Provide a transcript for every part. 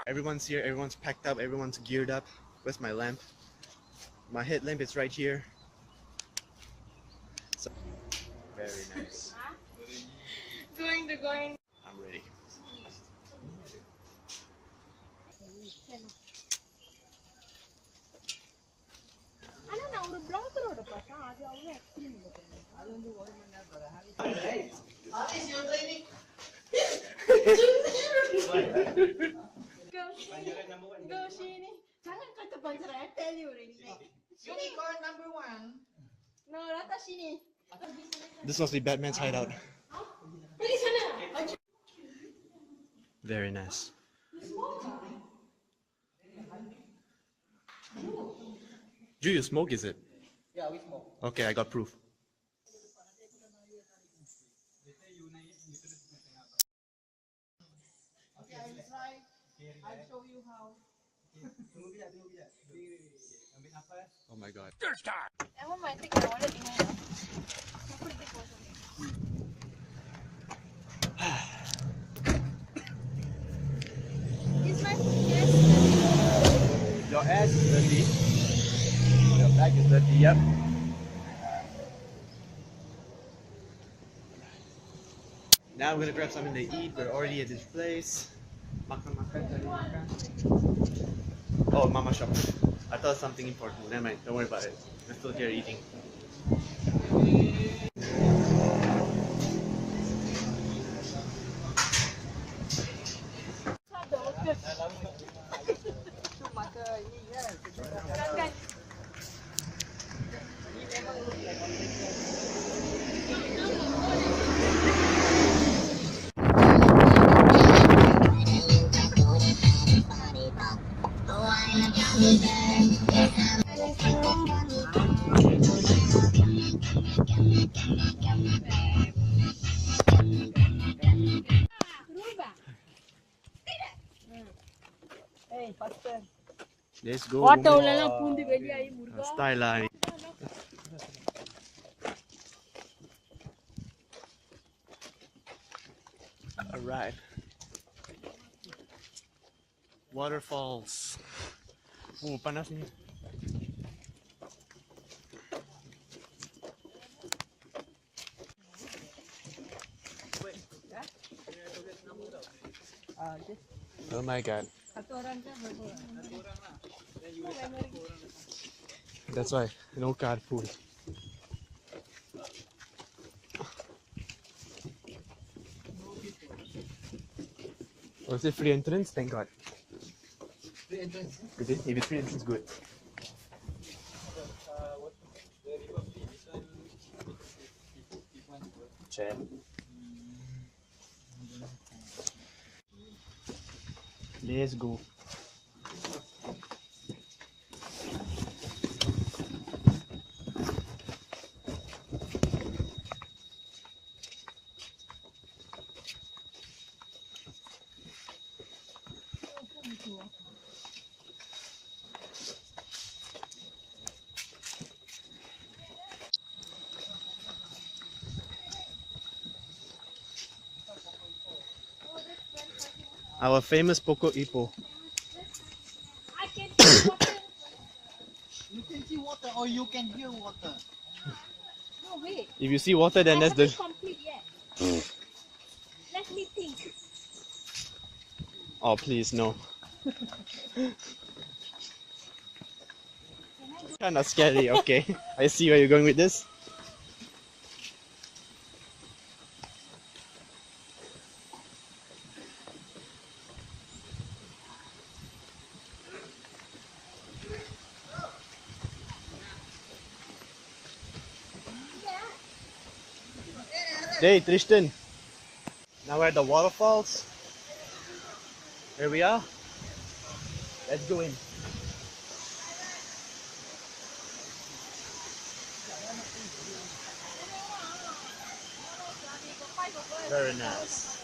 Everyone's here, everyone's packed up, everyone's geared up. Where's my lamp? My headlamp is right here. So, very nice. Going. I'm ready. Go, Shini. Jangan kata pancer, I tell you already. Unicorn number 1. No, Rata Shini. This must be Batman's hideout. Very nice. Do you smoke, is it? Yeah, we smoke. Okay, I got proof. Okay, I'll try. I'll show you how. Oh my god. Emang my take my wallet ini. Aku di kosong. Is my yes dirty? Your ass is dirty. Your back is dirty, yep. Now we're gonna grab something to eat. We're already at this place. Makan, cari makan. Oh, Mama Shop. I thought something important. Never mind, don't worry about it. We're still here eating. Hey, faster. Let's go. Water ulang pun di beli air murga. Style lah ni. Alright. Waterfalls. Oh, panas ni. Oh my god. That's why no card pool. Was it free entrance? Thank God. Free entrance. Good. If it's free entrance, good. Check. Let's go. Our famous Poco Ipo. I can see water. You can see water or you can hear water. No, wait. If you see water, then that's the. Complete yet. Let me think. Oh, please, no. Kinda scary, okay. I see where you're going with this. Hey, Tristan. Now we're at the waterfalls. Here we are. Let's go in. Very nice.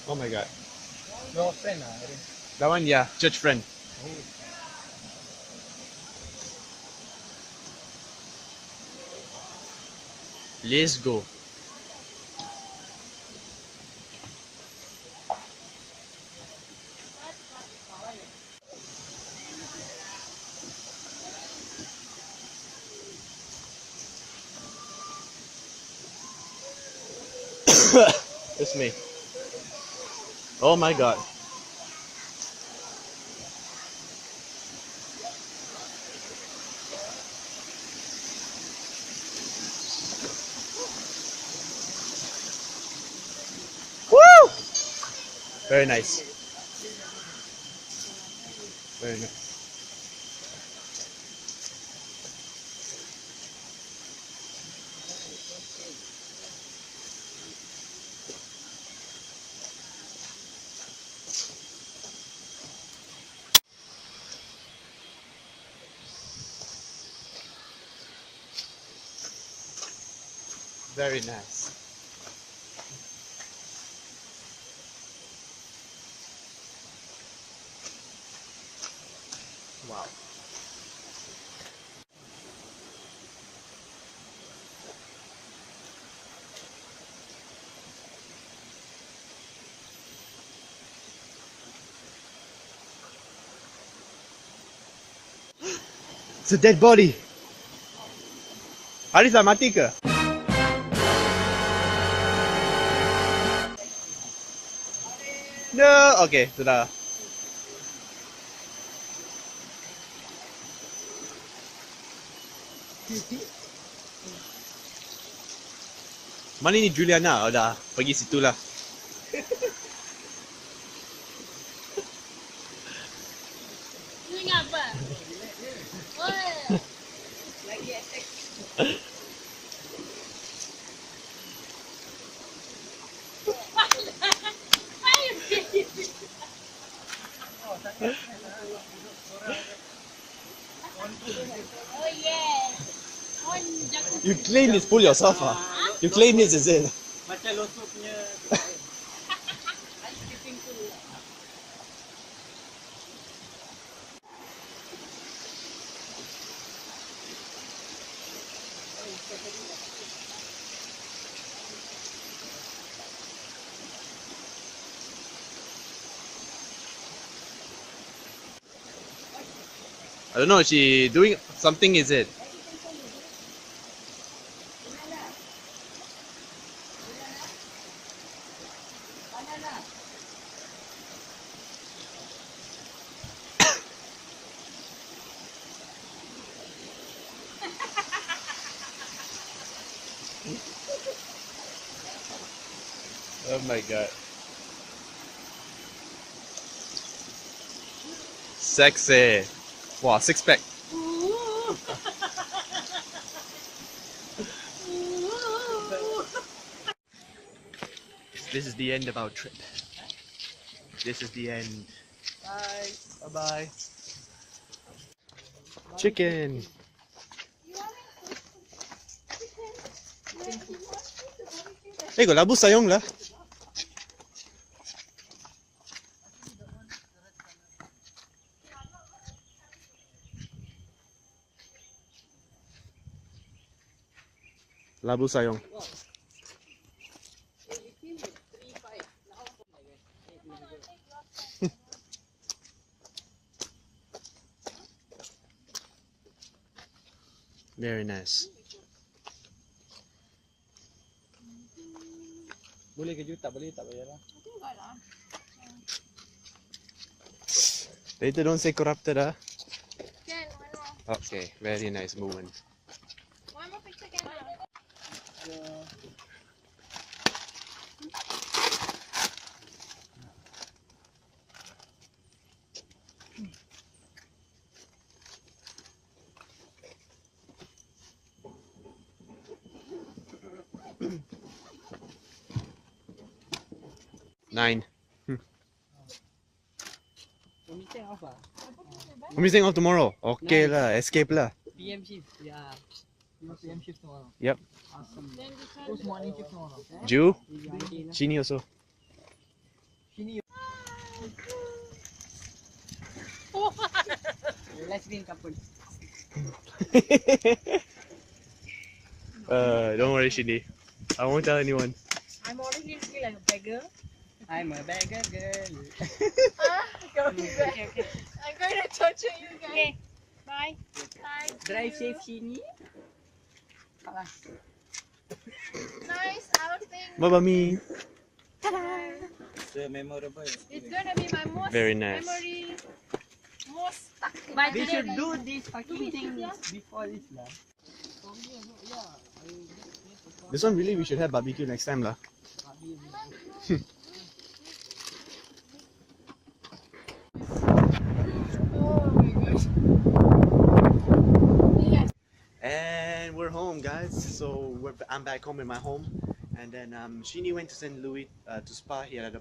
Oh my god. Your friend, That one, yeah, church friend. Let's go. It's me. Oh my god. Woo! Very nice. Very nice. Very nice. Wow. It's a dead body. Haris dah mati ke? No. Okay, sudah. Mana ni Juliana? Oh dah, pergi situ lah. Ini apa? Oh. Lagi attack. Oh yes. On jacuzzi. You claim this pool yourself ah? You claim this, is it? Macam losok punya. Ice skating pool. I don't know, she doing something, is it? Oh my god. Sexy. Wow, six pack. This is the end of our trip. This is the end. Bye. Bye bye. Chicken. Eh, got labu sayong lah. Labu sayong. Very nice. Boleh ke juta? Boleh tak bayar lah. Later don't say corrupted ah. Can, one more. Okay, very nice movement. One more picture can. Nine. Meeting off ah? I'm meeting off tomorrow. Okay lah, escape lah. PM shift. Yeah. PM shift tomorrow. Yep. Awesome. Who's morning shift tomorrow? Ju, Yeah. Chini also. Lesbian couple. Don't worry, Shini. I won't tell anyone. I'm already looking like a beggar. I'm a beggar girl. Okay. I'm going to torture you guys. Okay. Bye. Bye. Drive safe, Shini. Kalas. Nice outing. Bye me. So memorable. It's gonna be my most Very nice. memory, most stuck in my They should memory. do this fucking thing before this lah. This one really we should have barbecue next time lah. Oh my gosh. Yes. And we're home, guys. So I'm back home in my home, and then Sheeny went to St. Louis to spa. He had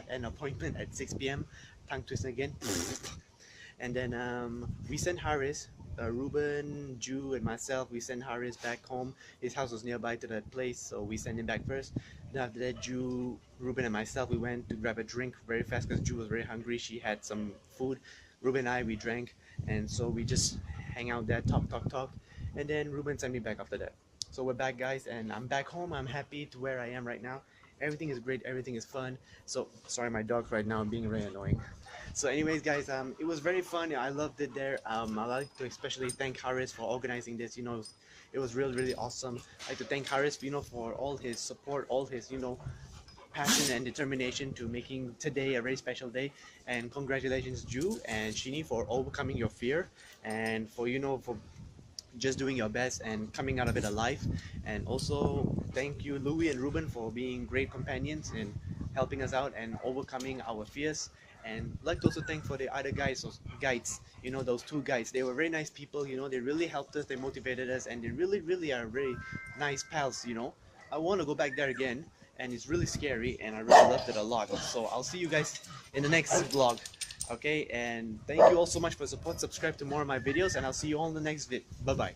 an appointment at 6 p.m. Tongue twist again. And then we sent Harris, Ruben, Ju, and myself. We sent Harris back home. His house was nearby to that place, so we sent him back first. Then after that, Ju, Ruben, and myself, we went to grab a drink very fast because Ju was very hungry. She had some food. Ruben and I, we drank, and so we just hang out there, talk, and then Ruben sent me back after that. So we're back, guys, and I'm back home. I'm happy to where I am right now. Everything is great. Everything is fun. So sorry, my dog right now being very annoying. So anyways, guys, it was very fun. I loved it there. I'd like to especially thank Harris for organizing this. You know, it was really awesome. I'd like to thank Harris, you know, for all his support, all his, you know, passion and determination to making today a very special day. And congratulations, Ju and Sheeny, for overcoming your fear and for, you know, for just doing your best and coming out of it alive. And also thank you, Louis and Ruben, for being great companions and helping us out and overcoming our fears. And I'd like to also thank for the other guys, those guides, you know, those two guides. They were very nice people, you know. They really helped us, they motivated us, and they really are very nice pals, you know. I want to go back there again, and it's really scary, and I really loved it a lot. So I'll see you guys in the next vlog. Okay, and thank you all so much for support. Subscribe to more of my videos, and I'll see you all in the next vid. Bye bye.